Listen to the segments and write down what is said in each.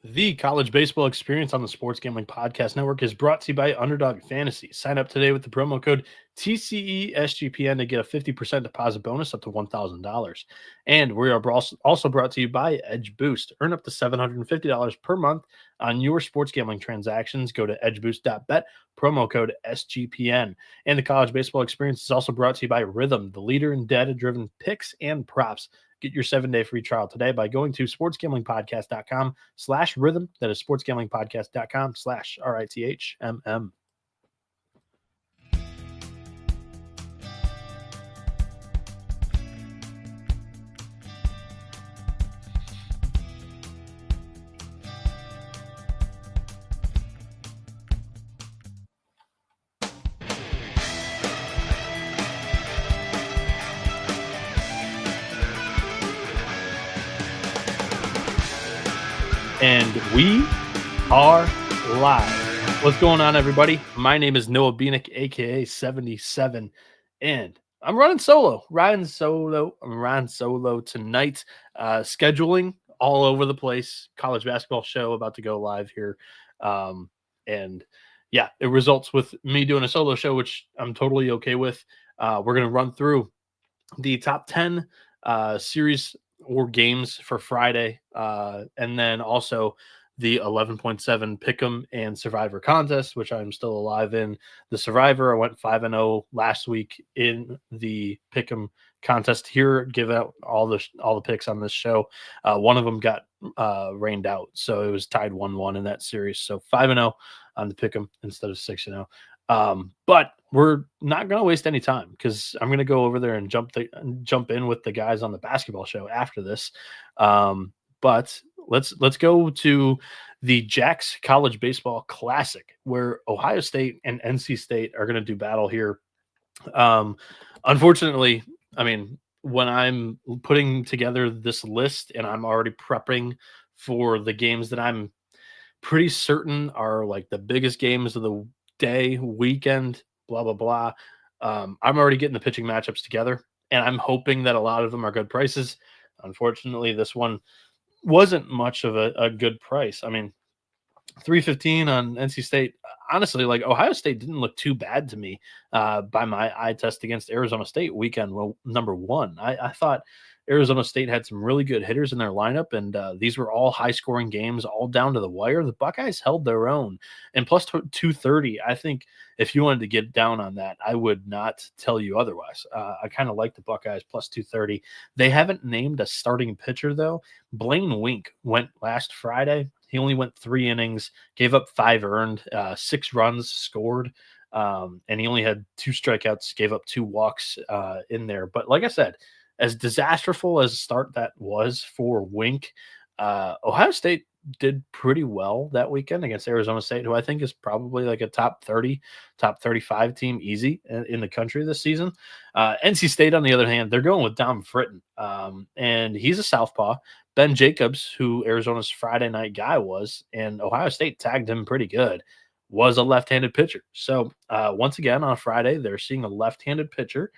The college baseball experience on the Sports Gambling Podcast Network is brought to you by Underdog Fantasy. Sign up today with the promo code TCESGPN to get a 50% deposit bonus up to $1,000. And we are also brought to you by Edge Boost. Earn up to $750 per month on your sports gambling transactions. Go to edgeboost.bet, promo code SGPN. And the college baseball experience is also brought to you by Rhythm, the leader in data-driven picks and props. Get your 7-day free trial today by going to sportsgamblingpodcast.com/rhythm. That is sportsgamblingpodcast.com/RITHMM. And we are live. What's going on, everybody? My name is Noah Bieniek, aka 77, and I'm running solo. I'm riding solo tonight. Scheduling all over the place. College basketball show about to go live here, and yeah, it results with me doing a solo show, which I'm totally okay with. We're gonna run through the top 10 series or games for Friday, and then also the 11.7 Pick'em and Survivor contest, which I'm still alive in. The Survivor, I went 5-0 last week in the Pick'em contest. Here, give out all the picks on this show. One of them got rained out, so it was tied 1-1 in that series. So 5-0 on the Pick'em instead of 6-0. But we're not going to waste any time because I'm going to go over there and jump in with the guys on the basketball show after this. But let's go to the Jacks College Baseball Classic, where Ohio State and NC State are going to do battle here. Unfortunately, I mean, when I'm putting together this list and I'm already prepping for the games that I'm pretty certain are like the biggest games of the day, weekend, blah, blah, blah. I'm already getting the pitching matchups together, and I'm hoping that a lot of them are good prices. Unfortunately, this one wasn't much of a good price. I mean, 315 on NC State. Honestly, like Ohio State didn't look too bad to me by my eye test against Arizona State weekend. Well, number one, I thought Arizona State had some really good hitters in their lineup, and these were all high scoring games, all down to the wire. The Buckeyes held their own, and plus 230. I think if you wanted to get down on that, I would not tell you otherwise. I kind of like the Buckeyes plus 230. They haven't named a starting pitcher though. Blaine Wink went last Friday. He only went 3 innings, gave up 5 earned, 6 runs scored, and he only had 2 strikeouts, gave up 2 walks in there. But like I said, as disasterful as a start that was for Wink, Ohio State did pretty well that weekend against Arizona State, who I think is probably like a top 30, top 35 team easy in the country this season. NC State, on the other hand, they're going with Dom Fritton, and he's a southpaw. Ben Jacobs, who Arizona's Friday night guy was, and Ohio State tagged him pretty good, was a left-handed pitcher. So once again on Friday, they're seeing a left-handed pitcher.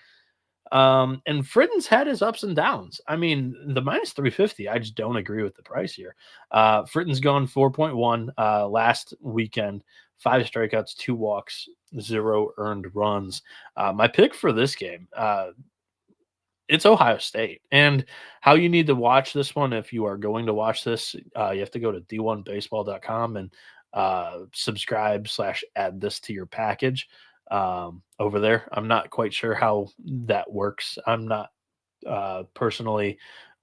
And Fritton's had his ups and downs. I mean, the minus 350, I just don't agree with the price here. Fritton's gone 4.1 last weekend, 5 strikeouts, 2 walks, 0 earned runs. My pick for this game, it's Ohio State. And how you need to watch this one, if you are going to watch this, you have to go to d1baseball.com and subscribe/add this to your package over there. I'm not quite sure how that works. I'm not personally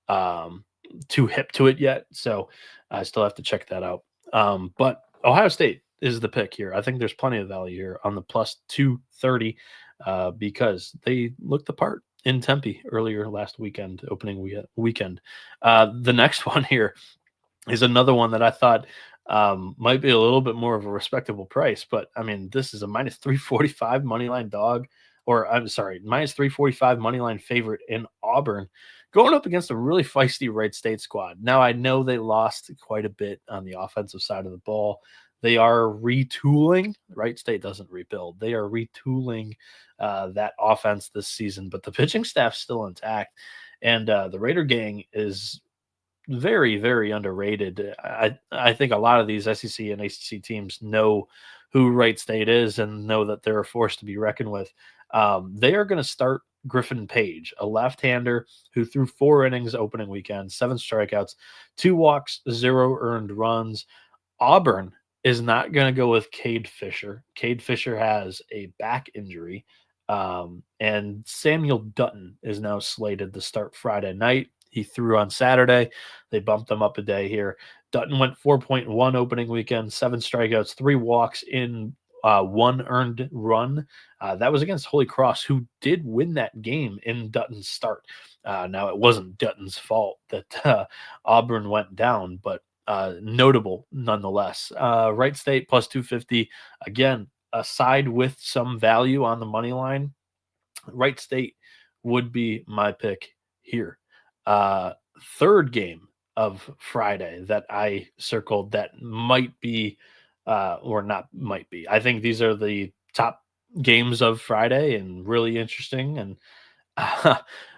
too hip to it yet, so I still have to check that out. But Ohio State is the pick here. I think there's plenty of value here on the plus 230 because they looked the part in Tempe earlier last weekend, opening weekend. The next one here is another one that I thought might be a little bit more of a respectable price, but I mean, this is a minus 345 money line dog, or I'm sorry, minus 345 money line favorite in Auburn, going up against a really feisty Wright State squad. Now, I know they lost quite a bit on the offensive side of the ball. They are retooling. Wright State doesn't rebuild. They are retooling that offense this season, but the pitching staff's still intact. And the Raider gang is very, very underrated. I think a lot of these SEC and ACC teams know who Wright State is and know that they're a force to be reckoned with. They are going to start Griffin Page, a left-hander who threw 4 innings opening weekend, 7 strikeouts, 2 walks, 0 earned runs. Auburn is not going to go with Cade Fisher. Cade Fisher has a back injury. And Samuel Dutton is now slated to start Friday night. He threw on Saturday. They bumped him up a day here. Dutton went 4.1 opening weekend, 7 strikeouts, 3 walks in 1 earned run. That was against Holy Cross, who did win that game in Dutton's start. Now, it wasn't Dutton's fault that Auburn went down, but notable nonetheless. Wright State plus 250. Again, a side with some value on the money line. Wright State would be my pick here. Third game of Friday that I circled that might be, or not might be. I think these are the top games of Friday and really interesting. And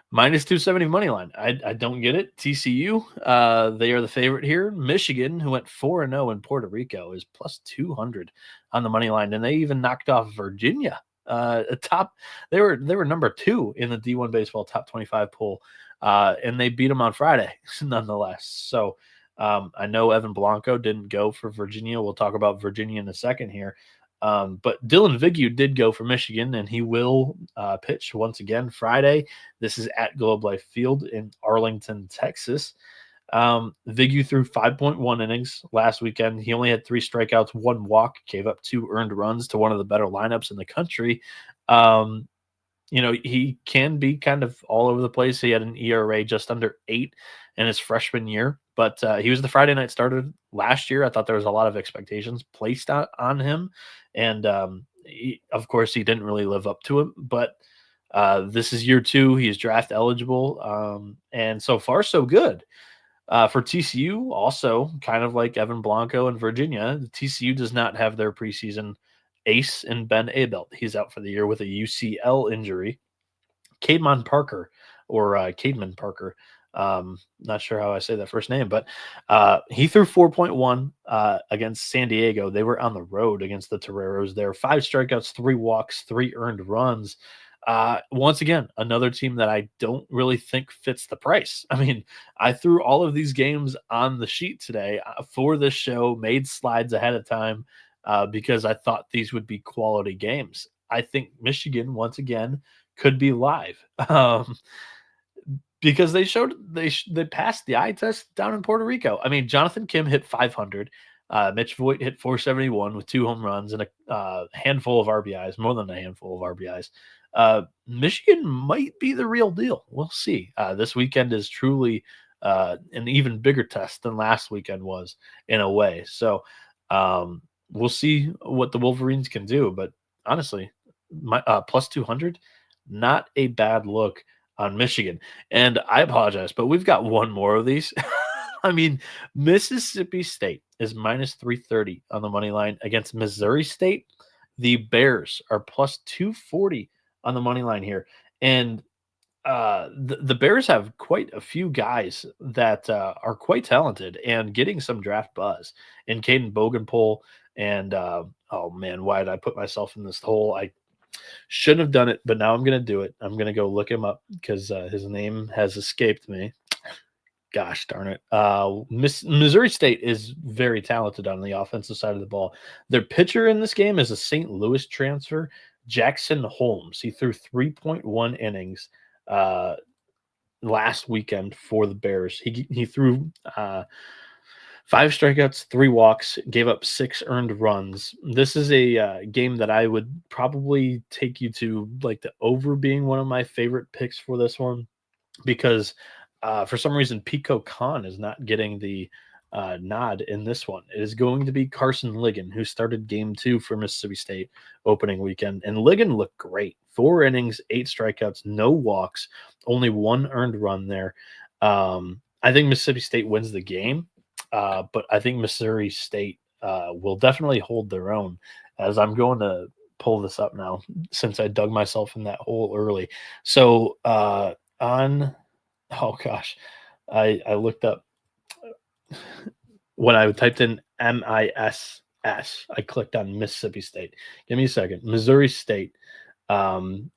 minus 270 money line. I don't get it. TCU, they are the favorite here. Michigan, who went 4-0 in Puerto Rico, is plus 200 on the money line, and they even knocked off Virginia. They were number 2 in the D1 baseball top 25 poll, and they beat them on Friday nonetheless. So I know Evan Blanco didn't go for Virginia. We'll talk about Virginia in a second here. But Dylan Vignew did go for Michigan, and he will pitch once again Friday. This is at Globe Life Field in Arlington, Texas. Vignew threw 5.1 innings last weekend. He only had 3 strikeouts, 1 walk, gave up 2 earned runs to one of the better lineups in the country. He can be kind of all over the place. He had an ERA just under 8 in his freshman year, but he was the Friday night starter last year. I thought there was a lot of expectations placed on him, and of course, he didn't really live up to it. But this is year 2. He's draft eligible, and so far, so good. For TCU, also kind of like Evan Blanco and Virginia, TCU does not have their preseason ace in Ben Abelt. He's out for the year with a UCL injury. Cademan Parker, or Cademan Parker, not sure how I say that first name, but he threw 4.1 against San Diego. They were on the road against the Toreros there. 5 strikeouts, 3 walks, 3 earned runs. Once again, another team that I don't really think fits the price. I mean, I threw all of these games on the sheet today for this show, made slides ahead of time because I thought these would be quality games. I think Michigan, once again, could be live because they showed they passed the eye test down in Puerto Rico. I mean, Jonathan Kim hit 500. Mitch Voigt hit 471 with 2 home runs and a handful of RBIs, more than a handful of RBIs. Michigan might be the real deal. We'll see. This weekend is truly an even bigger test than last weekend was in a way. So we'll see what the Wolverines can do. But honestly, my plus 200, not a bad look on Michigan. And I apologize, but we've got one more of these. I mean, Mississippi State is minus 330 on the money line against Missouri State. The Bears are plus 240 on the money line here. And the Bears have quite a few guys that are quite talented and getting some draft buzz. And Caden Bogenpole and, oh man, why did I put myself in this hole? I shouldn't have done it, but now I'm going to do it. I'm going to go look him up because his name has escaped me. Gosh darn it. Missouri State is very talented on the offensive side of the ball. Their pitcher in this game is a St. Louis transfer, Jackson Holmes. He threw 3.1 innings last weekend for the Bears. He threw 5 strikeouts, 3 walks, gave up 6 earned runs. This is a game that I would probably take you to, like the over being one of my favorite picks for this one, because for some reason, Pico Khan is not getting the nod in this one. It is going to be Carson Ligon, who started game 2 for Mississippi State opening weekend. And Ligon looked great. 4 innings, 8 strikeouts, no walks, only 1 earned run there. I think Mississippi State wins the game, but I think Missouri State will definitely hold their own, as I'm going to pull this up now since I dug myself in that hole early. So oh gosh, I looked up when I typed in MISS, I clicked on Mississippi State. Give me a second. Missouri State. Um,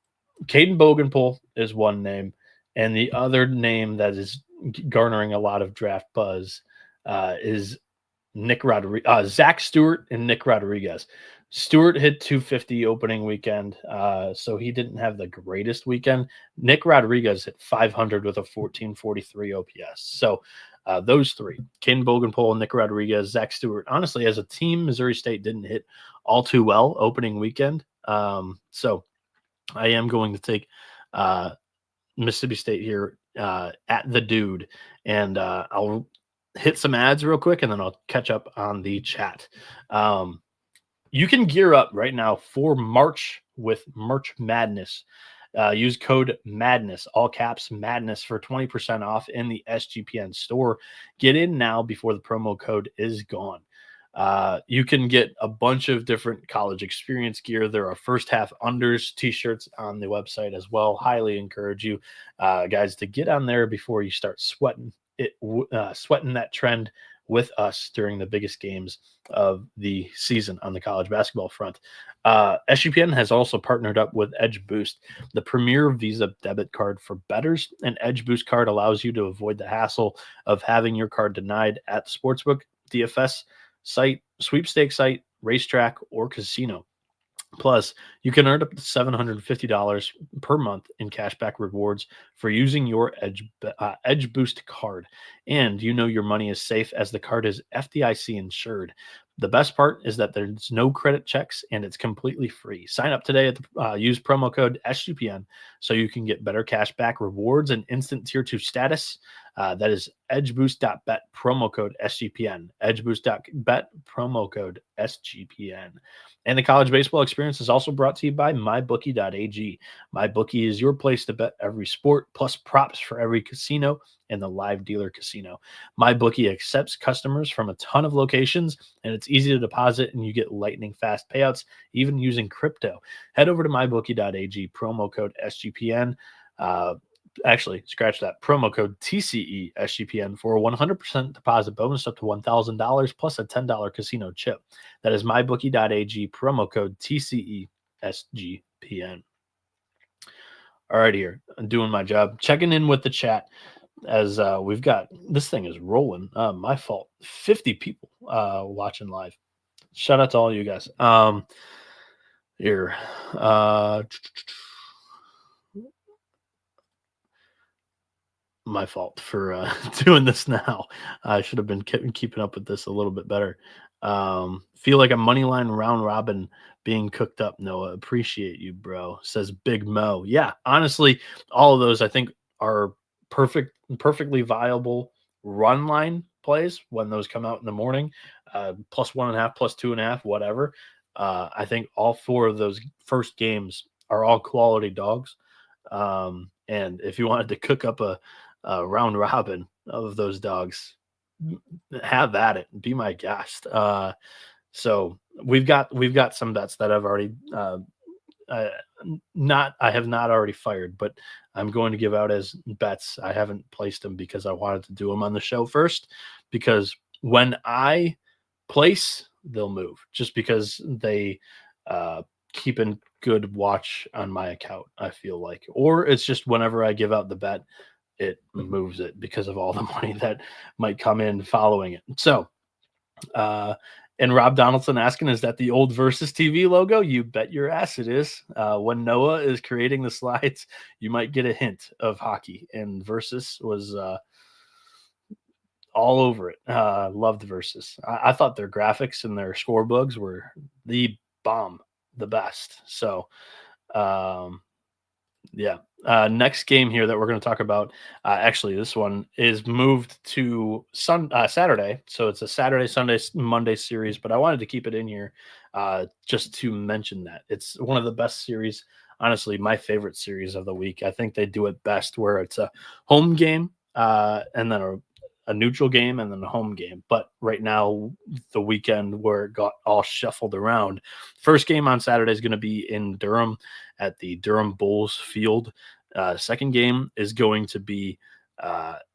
Caden Bogenpool is one name, and the other name that is garnering a lot of draft buzz is Zach Stewart and Nick Rodriguez. Stewart hit 250 opening weekend, so he didn't have the greatest weekend. Nick Rodriguez hit 500 with a 1443 OPS. So those three, Caden Bogenpool, Nick Rodriguez, Zach Stewart, honestly, as a team, Missouri State didn't hit all too well opening weekend. So I am going to take Mississippi State here at the dude, and I'll hit some ads real quick, and then I'll catch up on the chat. You can gear up right now for March with March Madness. Use code MADNESS, all caps MADNESS, for 20% off in the SGPN store. Get in now before the promo code is gone. You can get a bunch of different college experience gear. There are first half unders t-shirts on the website as well. Highly encourage you guys to get on there before you start sweating that trend with us during the biggest games of the season on the college basketball front. SGPN has also partnered up with Edge Boost, the premier Visa debit card for bettors. An Edge Boost card allows you to avoid the hassle of having your card denied at the sportsbook, DFS site, sweepstakes site, racetrack, or casino. Plus, you can earn up to $750 per month in cashback rewards for using your Edge Boost card. And you know your money is safe as the card is FDIC insured. The best part is that there's no credit checks and it's completely free. Sign up today use promo code SGPN so you can get better cashback rewards and instant tier 2 status. That is edgeboost.bet, promo code SGPN. Edgeboost.bet, promo code SGPN. And the college baseball experience is also brought to you by mybookie.ag. MyBookie is your place to bet every sport, plus props for every casino and the live dealer casino. MyBookie accepts customers from a ton of locations, and it's easy to deposit, and you get lightning fast payouts, even using crypto. Head over to mybookie.ag, promo code SGPN. Actually, scratch that, promo code TCE SGPN for a 100% deposit bonus up to $1,000 plus a $10 casino chip. That is mybookie.ag, promo code TCE SGPN. All right, here, I'm doing my job, checking in with the chat as we've got, this thing is rolling. My fault. 50 people watching live. Shout out to all you guys. Here. My fault for doing this now. I should have been keeping up with this a little bit better. Feel like a money line round robin being cooked up, Noah. Appreciate you, bro, says Big Mo. Yeah, honestly, all of those I think are perfectly viable run line plays when those come out in the morning. Plus 1.5, plus 2.5, whatever. I think all four of those first games are all quality dogs. And if you wanted to cook up a round robin of those dogs, have at it. Be my guest. So we've got some bets that I've already I have not already fired, but I'm going to give out as bets. I haven't placed them because I wanted to do them on the show first, because when I place, they'll move just because they keep in good watch on my account, I feel like, or it's just whenever I give out the bet, it moves it because of all the money that might come in following it. So, and Rob Donaldson asking, is that the old Versus TV logo? You bet your ass it is. When Noah is creating the slides, you might get a hint of hockey, and Versus was all over it. Loved Versus. I thought their graphics and their scorebugs were the bomb, the best. So, yeah. Next game here that we're going to talk about, actually, this one is moved to Saturday. So it's a Saturday, Sunday, Monday series, but I wanted to keep it in here just to mention that. It's one of the best series, honestly, my favorite series of the week. I think they do it best where it's a home game and then a neutral game and then a home game. But right now, the weekend where it got all shuffled around, first game on Saturday is going to be in Durham at the Durham Bulls Field. Second game is going to be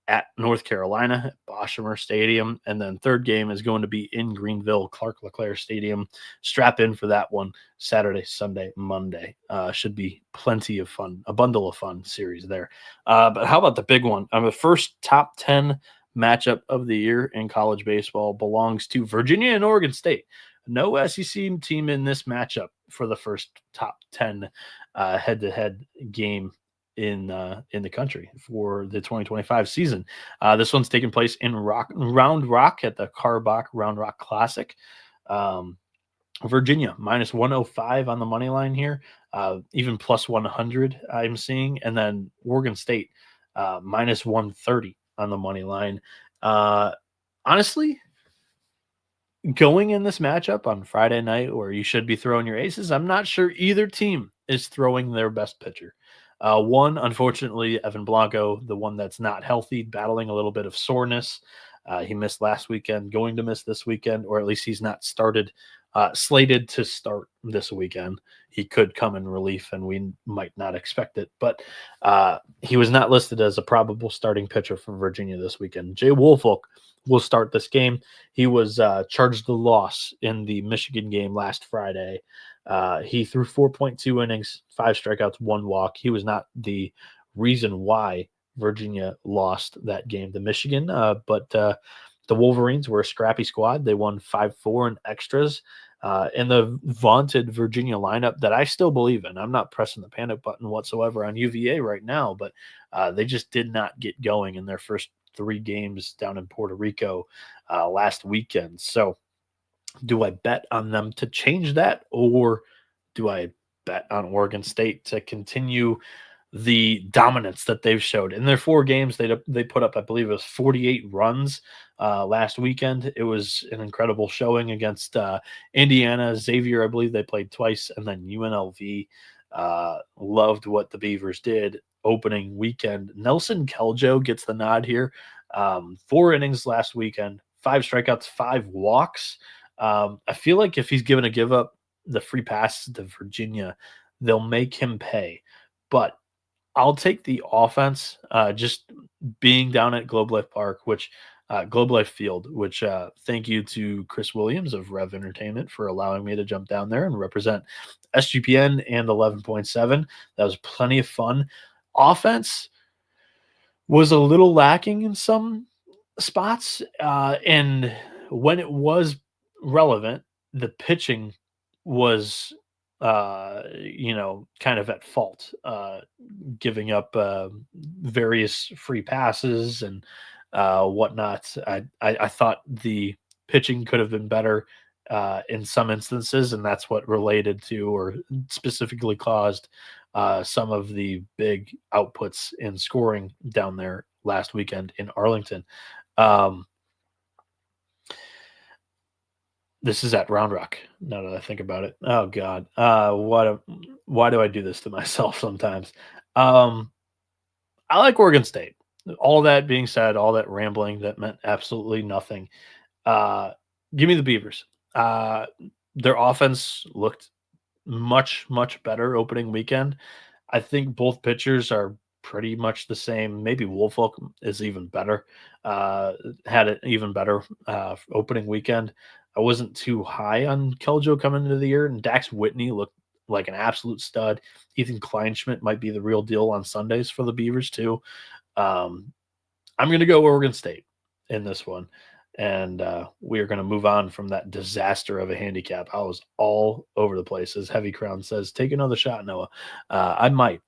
at North Carolina at Boshemer Stadium. And then third game is going to be in Greenville, Clark LeClaire Stadium. Strap in for that one Saturday, Sunday, Monday. Should be plenty of fun, a bundle of fun series there. But how about the big one? The first top 10 matchup of the year in college baseball belongs to Virginia and Oregon State. No SEC team in this matchup for the first top 10 head-to-head game in the country for the 2025 season. This one's taking place in Round Rock at the Carbach Round Rock Classic. Virginia minus 105 on the money line here, even plus 100 I'm seeing, and then Oregon State minus 130 on the money line. Honestly, going in this matchup on Friday night where you should be throwing your aces, I'm not sure either team is throwing their best pitcher. One, unfortunately, Evan Blanco, the one that's not healthy, battling a little bit of soreness. He missed last weekend, going to miss this weekend, or at least he's not slated to start this weekend. He could come in relief, and we might not expect it. But he was not listed as a probable starting pitcher for Virginia this weekend. Jay Woolfolk will start this game. He was charged the loss in the Michigan game last Friday. He threw 4.2 innings, 5 strikeouts, 1 walk. He was not the reason why Virginia lost that game to Michigan, but the Wolverines were a scrappy squad. They won 5-4 in extras. And the vaunted Virginia lineup that I still believe in. I'm not pressing the panic button whatsoever on UVA right now, but they just did not get going in their first 3 games down in Puerto Rico last weekend. So do I bet on them to change that, or do I bet on Oregon State to continue the dominance that they've showed in their 4 games? They put up, I believe it was 48 runs last weekend. It was an incredible showing against Indiana. Xavier, I believe they played twice, and then UNLV. Loved what the Beavers did opening weekend. Nelson Keljo gets the nod here. 4 innings last weekend, 5 strikeouts, 5 walks. I feel like if he's given a give up the free passes to Virginia, they'll make him pay. But I'll take the offense, just being down at Globe Life Park, which Globe Life Field, which thank you to Chris Williams of Rev Entertainment for allowing me to jump down there and represent SGPN and 11.7. That was plenty of fun. Offense was a little lacking in some spots, and when it was relevant, the pitching was kind of at fault, giving up various free passes and whatnot. I thought the pitching could have been better in some instances, and that's what related to or specifically caused some of the big outputs in scoring down there last weekend in Arlington. This is at Round Rock, now that I think about it. Oh, God. Why do I do this to myself sometimes? I like Oregon State. All that being said, all that rambling that meant absolutely nothing. Give me the Beavers. Their offense looked much, much better opening weekend. I think both pitchers are pretty much the same. Maybe Woolfolk is even better. Had an even better opening weekend. I wasn't too high on Keljo coming into the year, and Dax Whitney looked like an absolute stud. Ethan Kleinschmidt might be the real deal on Sundays for the Beavers too. I'm going to go Oregon State in this one, and we are going to move on from that disaster of a handicap. I was all over the place, as Heavy Crown says. Take another shot, Noah. I might.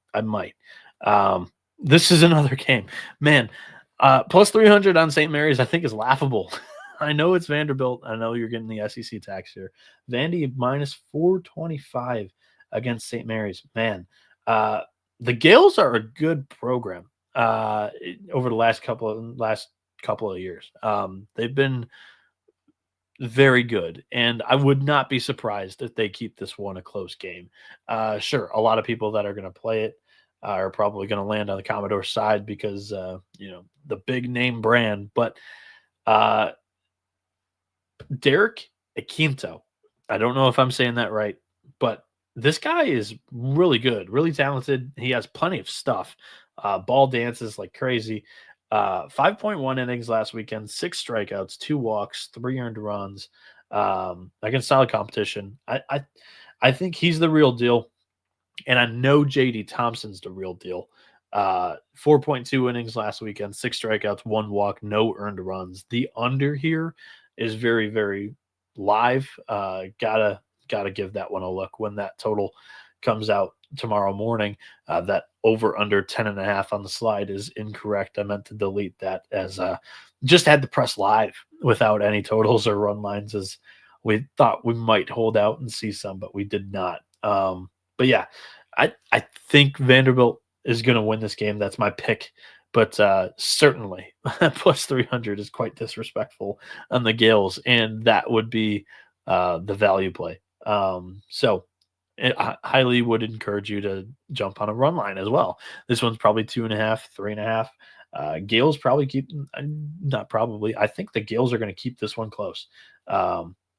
This is another game, man. Plus 300 on St. Mary's, I think, is laughable. I know it's Vanderbilt. I know you're getting the SEC tax here. Vandy minus 425 against St. Mary's. Man, the Gales are a good program over the last couple of years. They've been very good, and I would not be surprised if they keep this one a close game. Sure, a lot of people that are going to play it are probably going to land on the Commodore side because the big name brand, but Derek Aquinto, I don't know if I'm saying that right, but this guy is really good, really talented. He has plenty of stuff. Ball dances like crazy. 5.1 innings last weekend, 6 strikeouts, 2 walks, 3 earned runs against solid competition. I think he's the real deal, and I know J.D. Thompson's the real deal. 4.2 innings last weekend, 6 strikeouts, 1 walk, no earned runs. The under here is very, very live. Gotta give that one a look when that total comes out tomorrow morning. That over under 10.5 on the slide is incorrect. I meant to delete that as just had to press live without any totals or run lines, as we thought we might hold out and see some, but we did not. But yeah, I think Vanderbilt is going to win this game. That's my pick. But certainly, plus 300 is quite disrespectful on the Gales, and that would be the value play. So I highly would encourage you to jump on a run line as well. This one's probably 2.5, 3.5. Gales probably keep, not probably. I think the Gales are going to keep this one close.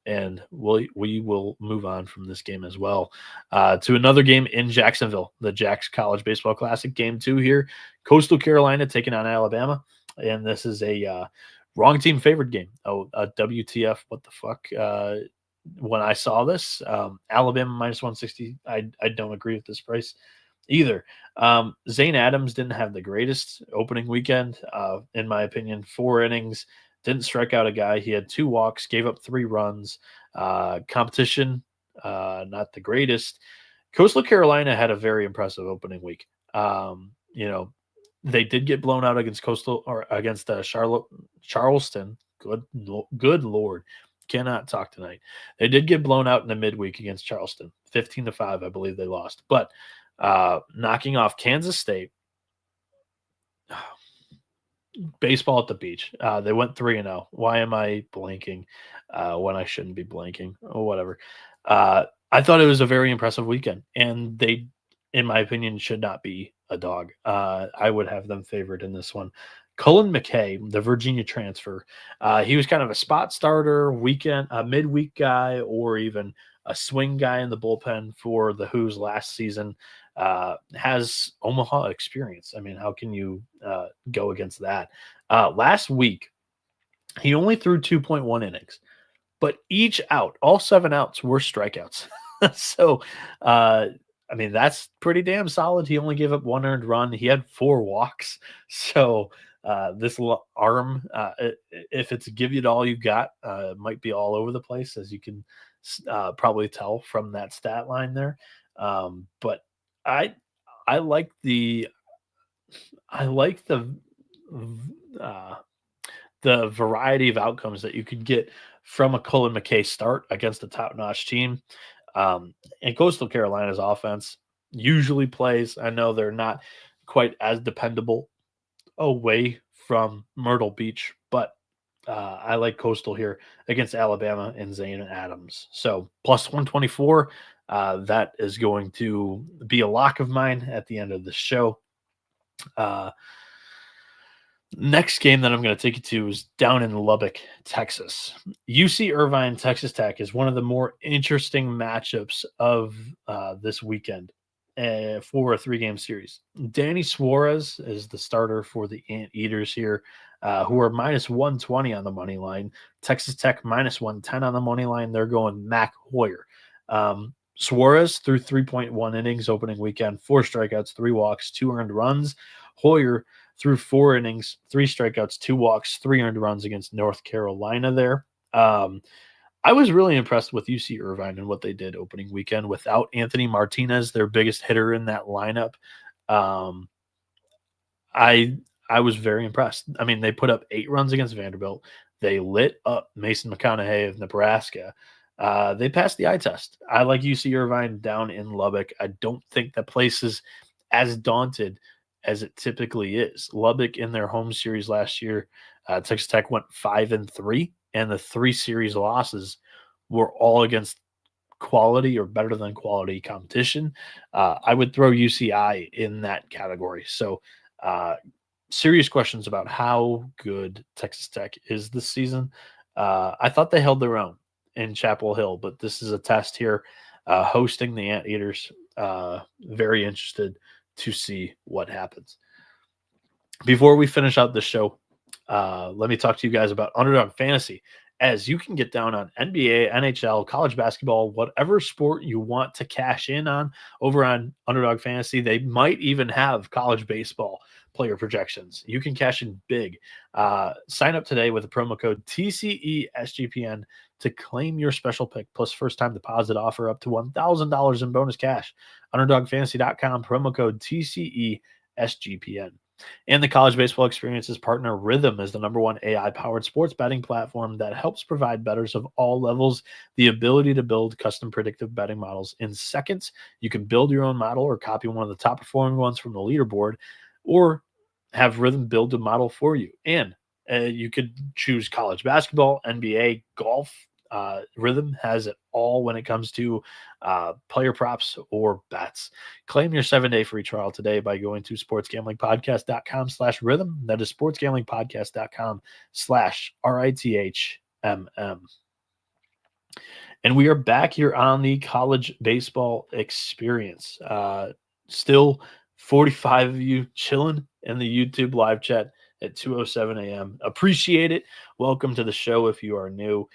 And we will move on from this game as well to another game in Jacksonville, the Jacks College Baseball Classic, game 2 here. Coastal Carolina taking on Alabama, and this is a wrong team favored game. WTF, what the fuck? When I saw this, Alabama minus 160, I don't agree with this price either. Zane Adams didn't have the greatest opening weekend, in my opinion. 4 innings, didn't strike out a guy. He had 2 walks, gave up 3 runs. Competition, not the greatest. Coastal Carolina had a very impressive opening week. They did get blown out against Charleston. Good Lord. Cannot talk tonight. They did get blown out in the midweek against Charleston. 15-5, I believe they lost. But knocking off Kansas State, baseball at the beach. They went 3-0. Why am I blanking when I shouldn't be blanking? Oh, whatever. I thought it was a very impressive weekend, and they, in my opinion, should not be a dog. I would have them favored in this one. Cullen McKay, the Virginia transfer, he was kind of a spot starter, midweek guy, or even a swing guy in the bullpen for the Who's last season. Has Omaha experience. I mean, how can you go against that? Last week, he only threw 2.1 innings, but each out, all 7 outs were strikeouts. So, I mean, that's pretty damn solid. He only gave up 1 earned run. He had 4 walks. So, this arm, if it's give you it all you got, it might be all over the place, as you can probably tell from that stat line there. But I like the variety of outcomes that you could get from a Cullen McKay start against a top-notch team. And Coastal Carolina's offense usually plays. I know they're not quite as dependable away from Myrtle Beach, but I like Coastal here against Alabama and Zane Adams. So plus 124, that is going to be a lock of mine at the end of the show. Next game that I'm going to take you to is down in Lubbock, Texas. UC Irvine, Texas Tech is one of the more interesting matchups of this weekend for a 3-game series. Danny Suarez is the starter for the Anteaters here, who are minus 120 on the money line. Texas Tech minus 110 on the money line. They're going Mac Hoyer. Suarez threw 3.1 innings opening weekend, 4 strikeouts, 3 walks, 2 earned runs. Hoyer threw 4 innings, 3 strikeouts, 2 walks, 3 earned runs against North Carolina there. I was really impressed with UC Irvine and what they did opening weekend without Anthony Martinez, their biggest hitter in that lineup. I was very impressed. I mean, they put up 8 runs against Vanderbilt. They lit up Mason McConaughey of Nebraska. They passed the eye test. I like UC Irvine down in Lubbock. I don't think the place is as daunted as it typically is. Lubbock in their home series last year, Texas Tech went 5-3, and the 3 series losses were all against quality or better than quality competition. I would throw UCI in that category. So, serious questions about how good Texas Tech is this season. I thought they held their own in Chapel Hill, but this is a test here, hosting the Anteaters. Very interested to see what happens. Before we finish out the show, let me talk to you guys about Underdog Fantasy, as you can get down on NBA, NHL, college basketball, whatever sport you want to cash in on over on Underdog Fantasy. They might even have college baseball player projections. You can cash in big. Sign up today with the promo code TCESGPN to claim your special pick plus first time deposit offer up to $1,000 in bonus cash. UnderdogFantasy.com, promo code TCESGPN. And the College Baseball Experience's partner, Rhythm, is the #1 AI-powered sports betting platform that helps provide bettors of all levels the ability to build custom predictive betting models in seconds. You can build your own model or copy one of the top-performing ones from the leaderboard, or have Rhythm build a model for you. And you could choose college basketball, NBA, golf. Rhythm has it all when it comes to player props or bets. Claim your 7-day free trial today by going to sportsgamblingpodcast.com/rhythm. That is sportsgamblingpodcast.com/RITHMM. And we are back here on the College Baseball Experience. Still 45 of you chilling in the YouTube live chat at 2:07 a.m. Appreciate it. Welcome to the show if you are new.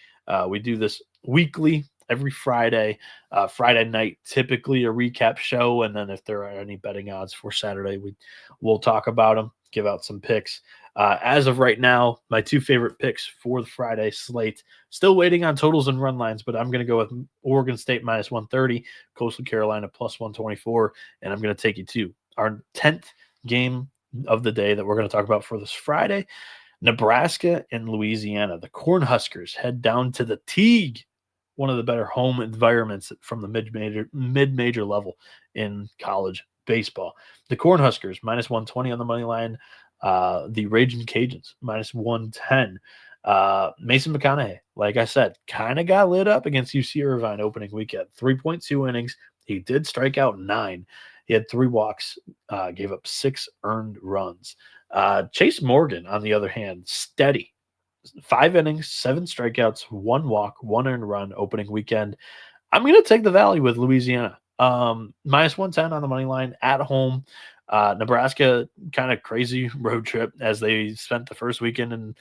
We do this weekly, every Friday. Friday night, typically a recap show, and then if there are any betting odds for Saturday, we'll talk about them, give out some picks. As of right now, my two favorite picks for the Friday slate. Still waiting on totals and run lines, but I'm going to go with Oregon State -130, Coastal Carolina +124, and I'm going to take you to our 10th game of the day that we're going to talk about for this Friday. Nebraska and Louisiana. The Cornhuskers head down to the Teague, one of the better home environments from the mid-major level in college baseball. The Cornhuskers -120 on the money line. The Raging Cajuns -110. Mason McConaughey, like I said, kind of got lit up against UC Irvine opening weekend. 3.2 innings. He did strike out 9. He had 3 walks, gave up 6 earned runs. Chase Morgan, on the other hand, steady. 5 innings, 7 strikeouts, 1 walk, 1 earned run opening weekend. I'm going to take the Valley with Louisiana. -110 on the money line at home. Nebraska, kind of crazy road trip as they spent the first weekend in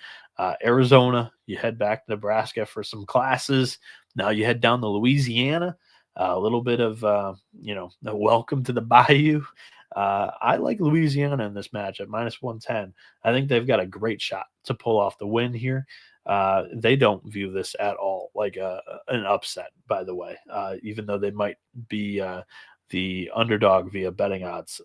Arizona. You head back to Nebraska for some classes. Now you head down to Louisiana. A little bit of, a welcome to the Bayou. I like Louisiana in this match at -110. I think they've got a great shot to pull off the win here. They don't view this at all like an upset, by the way, even though they might be the underdog via betting odds.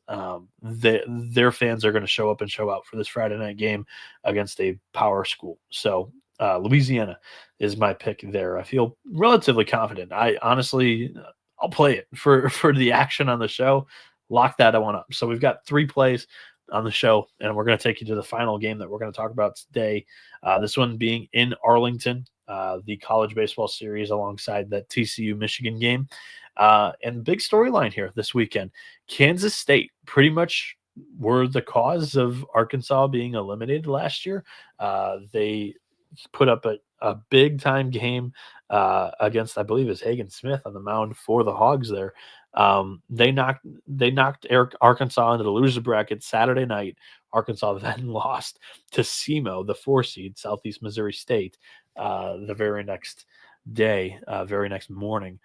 Their fans are going to show up and show out for this Friday night game against a power school. So Louisiana is my pick there. I feel relatively confident. I'll play it for the action on the show. Lock that one up. So we've got 3 plays on the show, and we're going to take you to the final game that we're going to talk about today. This one being in Arlington, the college baseball series alongside that TCU Michigan game. And big storyline here this weekend. Kansas State pretty much were the cause of Arkansas being eliminated last year. They put up a big time game against, I believe, is Hagen Smith on the mound for the Hogs there. They knocked Arkansas into the loser bracket Saturday night. Arkansas then lost to SEMO, the 4 seed, Southeast Missouri State, the very next day, very next morning.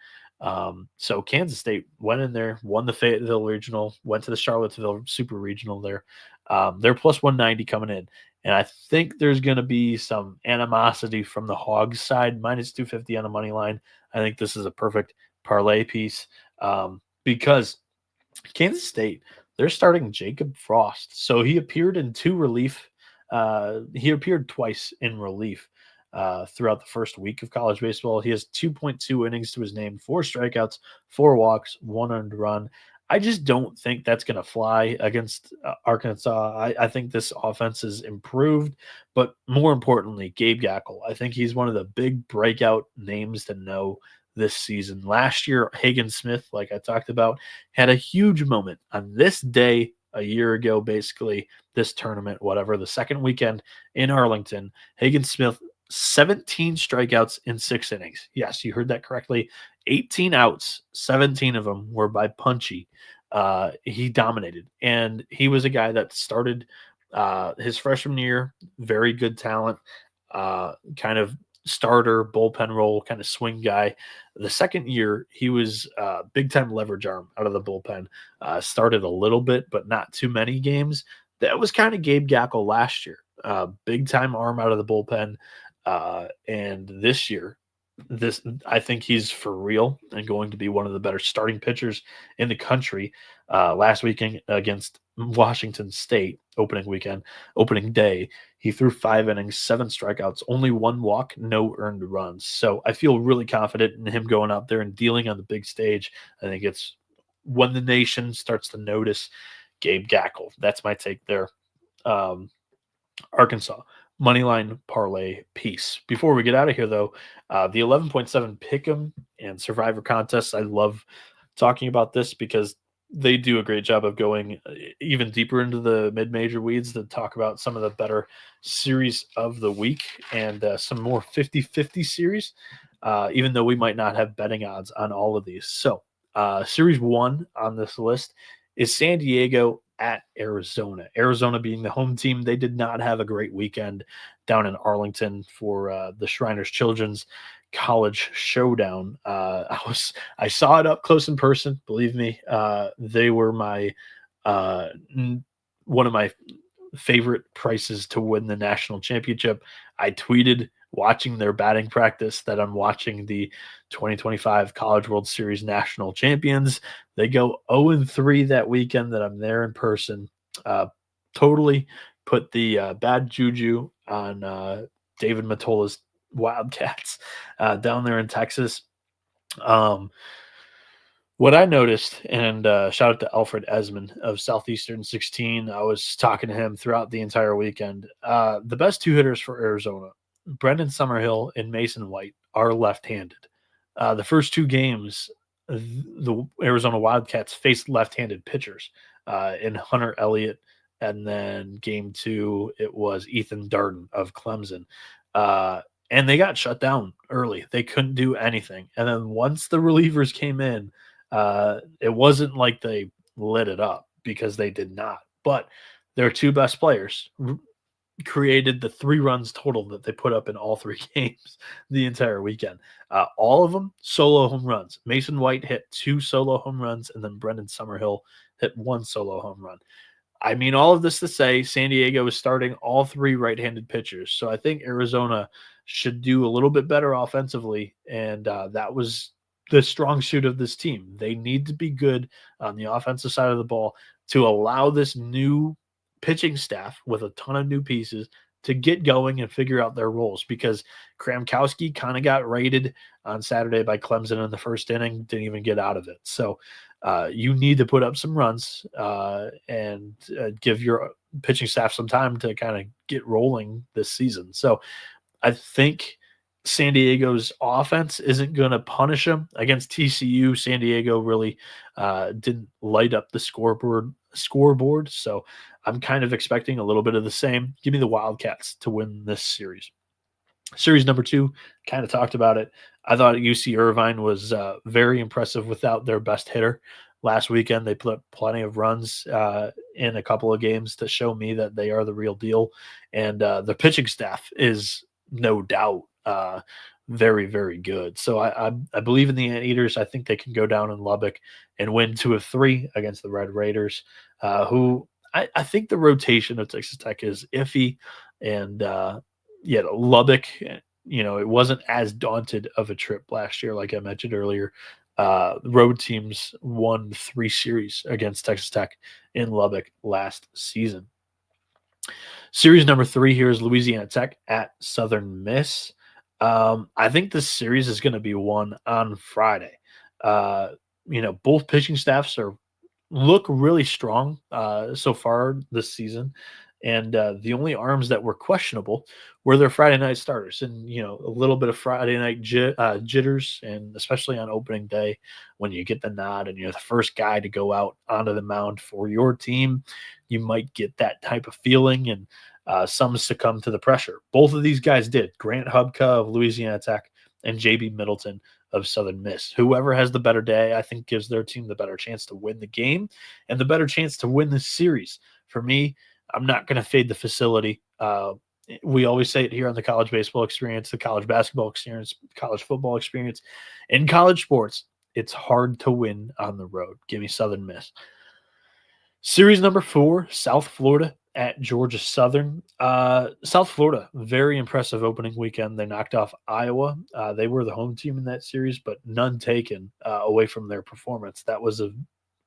So Kansas State went in there, won the Fayetteville Regional, went to the Charlottesville Super Regional there. They're +190 coming in. And I think there's going to be some animosity from the Hogs side, -250 on the money line. I think this is a perfect parlay piece because Kansas State, they're starting Jacob Frost. So he appeared in 2 relief. He appeared twice in relief throughout the first week of college baseball. He has 2.2 innings to his name, 4 strikeouts, 4 walks, 1 earned run. I just don't think that's going to fly against Arkansas. I think this offense is improved, but more importantly, Gabe Gackle. I think he's one of the big breakout names to know this season. Last year, Hagen Smith, like I talked about, had a huge moment on this day a year ago, basically, this tournament, whatever, the second weekend in Arlington. Hagen Smith, 17 strikeouts in 6 innings. Yes, you heard that correctly. 18 outs, 17 of them were by Punchy. He dominated, and he was a guy that started His freshman year, very good talent, kind of starter, bullpen role, kind of swing guy. The second year, he was big time leverage arm out of the bullpen. Started a little bit, but not too many games. That was kind of Gabe Gackle last year. Big time arm out of the bullpen. And this year, I think he's for real and going to be one of the better starting pitchers in the country. Last weekend against Washington State, opening day, he threw 5 innings, 7 strikeouts, only 1 walk, no earned runs. So I feel really confident in him going out there and dealing on the big stage. I think it's when the nation starts to notice Gabe Gackle. That's my take there. Arkansas moneyline parlay piece. Before we get out of here, though, the 11.7 pick'em and survivor contests. I love talking about this because they do a great job of going even deeper into the mid-major weeds to talk about some of the better series of the week and some more 50-50 series, even though we might not have betting odds on all of these. So series 1 on this list is San Diego at Arizona. Arizona being the home team, they did not have a great weekend down in Arlington for the Shriners Children's College Showdown. I saw it up close in person. Believe me, they were my one of my favorite prices to win the national championship. I tweeted watching their batting practice that I'm watching the 2025 College World Series national champions. They go 0-3 that weekend that I'm there in person. Totally put the bad juju on David Matola's Wildcats down there in Texas. What I noticed, and shout out to Alfred Esmond of Southeastern 16. I was talking to him throughout the entire weekend. The best 2 hitters for Arizona, Brendan Summerhill and Mason White, are left-handed. The first 2 games, the Arizona Wildcats faced left-handed pitchers in Hunter Elliott, and then game 2, it was Ethan Darden of Clemson. And they got shut down early. They couldn't do anything. And then once the relievers came in, it wasn't like they lit it up, because they did not. But their 2 best players created the 3 runs total that they put up in all 3 games the entire weekend. All of them solo home runs. Mason White hit 2 solo home runs, and then Brendan Summerhill hit 1 solo home run. I mean, all of this to say, San Diego is starting all 3 right-handed pitchers. So I think Arizona should do a little bit better offensively, and that was the strong suit of this team. They need to be good on the offensive side of the ball to allow this new pitching staff with a ton of new pieces to get going and figure out their roles, because Kramkowski kind of got raided on Saturday by Clemson in the first inning, didn't even get out of it. So you need to put up some runs and give your pitching staff some time to kind of get rolling this season. So I think San Diego's offense isn't going to punish them. Against TCU, San Diego really didn't light up the scoreboard. So I'm kind of expecting a little bit of the same. Give me the Wildcats to win this series. Series number 2, kind of talked about it. I thought UC Irvine was very impressive without their best hitter. Last weekend, they put plenty of runs in a couple of games to show me that they are the real deal. And the pitching staff is no doubt very, very good. So I believe in the Anteaters. I think they can go down in Lubbock and win 2 of 3 against the Red Raiders, who I think the rotation of Texas Tech is iffy. And Lubbock, it wasn't as daunted of a trip last year, like I mentioned earlier. Road teams won 3 series against Texas Tech in Lubbock last season. Series number 3 here is Louisiana Tech at Southern Miss. I think this series is going to be won on Friday. Both pitching staffs look really strong so far this season. And the only arms that were questionable were their Friday night starters, and a little bit of Friday night jitters, and especially on opening day when you get the nod and you're the first guy to go out onto the mound for your team, you might get that type of feeling, and some succumb to the pressure. Both of these guys did. Grant Hubka of Louisiana Tech and J.B. Middleton of Southern Miss. Whoever has the better day, I think, gives their team the better chance to win the game and the better chance to win this series. For me, I'm not going to fade the facility. We always say it here on the college baseball experience, the college basketball experience, college football experience. In college sports, it's hard to win on the road. Give me Southern Miss. Series number 4, South Florida at Georgia Southern. South Florida, very impressive opening weekend. They knocked off Iowa. They were the home team in that series, but none taken away from their performance. That was a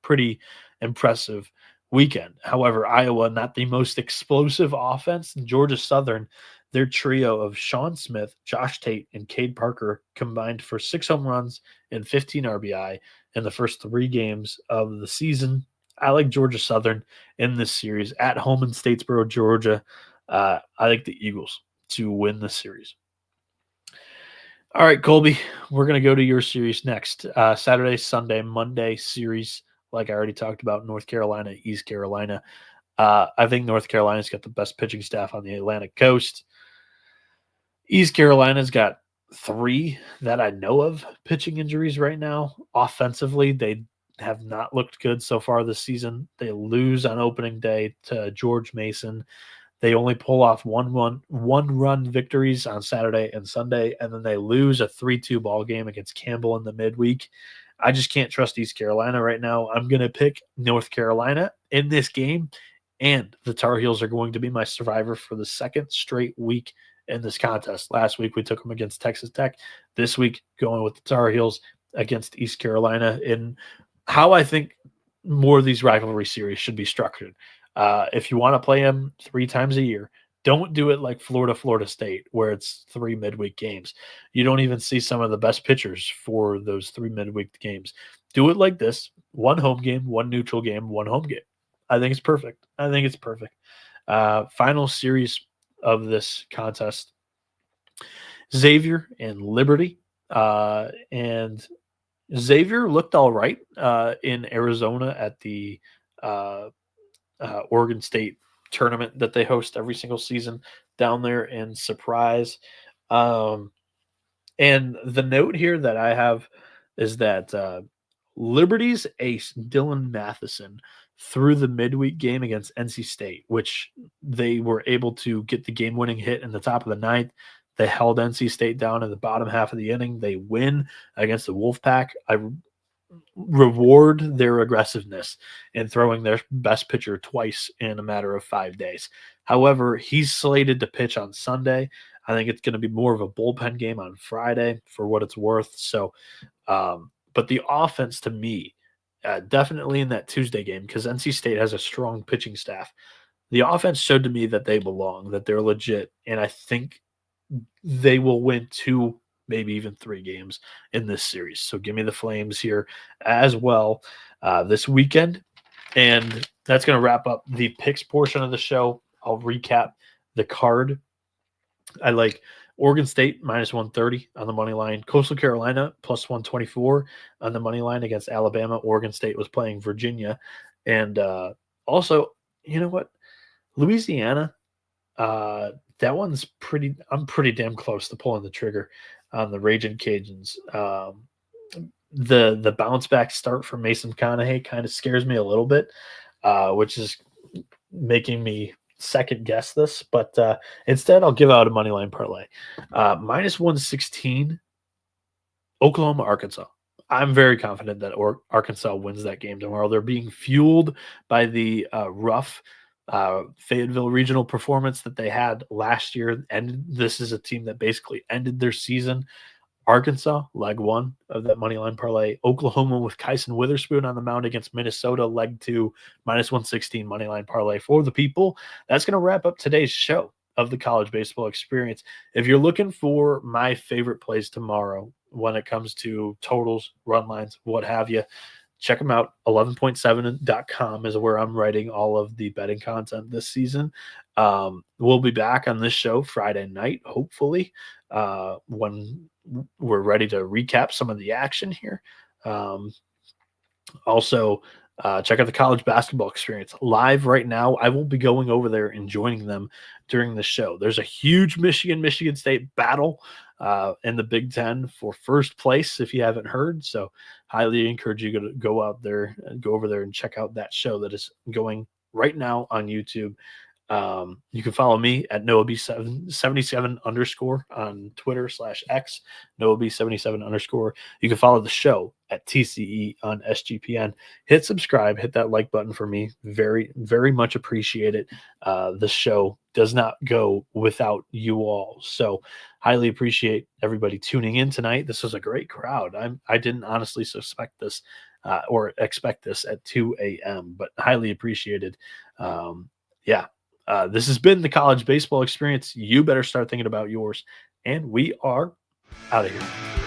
pretty impressive weekend. However, Iowa, not the most explosive offense. Georgia Southern, their trio of Sean Smith, Josh Tate, and Cade Parker combined for 6 home runs and 15 RBI in the first 3 games of the season. I like Georgia Southern in this series at home in Statesboro, Georgia. I like the Eagles to win the series. All right, Colby, we're going to go to your series next. Saturday, Sunday, Monday series, like I already talked about, North Carolina, East Carolina. I think North Carolina's got the best pitching staff on the Atlantic coast. East Carolina's got 3 that I know of pitching injuries right now. Offensively, they have not looked good so far this season. They lose on opening day to George Mason. They only pull off one-run victories on Saturday and Sunday, and then they lose a 3-2 ball game against Campbell in the midweek. I just can't trust East Carolina right now. I'm going to pick North Carolina in this game, and the Tar Heels are going to be my survivor for the second straight week in this contest. Last week we took them against Texas Tech. This week going with the Tar Heels against East Carolina in how I think more of these rivalry series should be structured. If you want to play them 3 times a year, don't do it like Florida State, where it's 3 midweek games. You don't even see some of the best pitchers for those 3 midweek games. Do it like this: 1 home game, 1 neutral game, 1 home game. I think it's perfect. Final series of this contest: Xavier and Liberty. And Xavier looked all right in Arizona at the Oregon State tournament that they host every single season down there in Surprise. And the note here that I have is that Liberty's ace, Dylan Matheson, threw the midweek game against NC State, which they were able to get the game-winning hit in the top of the 9th. They held NC State down in the bottom half of the inning. They win against the Wolfpack. I reward their aggressiveness in throwing their best pitcher twice in a matter of 5 days. However, he's slated to pitch on Sunday. I think it's going to be more of a bullpen game on Friday for what it's worth. So, but the offense to me, definitely in that Tuesday game, because NC State has a strong pitching staff, the offense showed to me that they belong, that they're legit, and I think they will win 2, maybe even 3 games in this series. So give me the Flames here as well this weekend. And that's going to wrap up the picks portion of the show. I'll recap the card. I like Oregon State minus 130 on the money line. Coastal Carolina plus 124 on the money line against Alabama. Oregon State was playing Virginia. And also, you know what? Louisiana, that one's I'm pretty damn close to pulling the trigger on the Raging Cajuns. The bounce back start from Mason Conahay kind of scares me a little bit, which is making me second guess this. But instead, I'll give out a money line parlay. Minus 116, Oklahoma, Arkansas. I'm very confident that Arkansas wins that game tomorrow. They're being fueled by the rough Fayetteville regional performance that they had last year, and this is a team that basically ended their season. Arkansas, leg 1 of that money line parlay. Oklahoma with Kyson Witherspoon on the mound against Minnesota, leg 2, minus 116 money line parlay for the people. That's going to wrap up today's show of the college baseball experience. If you're looking for my favorite plays tomorrow when it comes to totals, run lines, what have you, check them out. 11point7.com is where I'm writing all of the betting content this season. We'll be back on this show Friday night, hopefully, when we're ready to recap some of the action here. Also, check out the college basketball experience live right now. I will be going over there and joining them during the show. There's a huge Michigan State battle in the Big Ten for first place, if you haven't heard. So highly encourage you to go out there and go over there and check out that show that is going right now on YouTube. You can follow me at NoahB77 underscore on Twitter /X, NoahB77 underscore. You can follow the show at TCE on SGPN. Hit subscribe, hit that like button for me. Very, very much appreciate it. The show does not go without you all. So highly appreciate everybody tuning in tonight. This was a great crowd. I didn't honestly suspect this or expect this at 2 a.m., but highly appreciated. Yeah. This has been the college baseball experience. You better start thinking about yours. And we are out of here.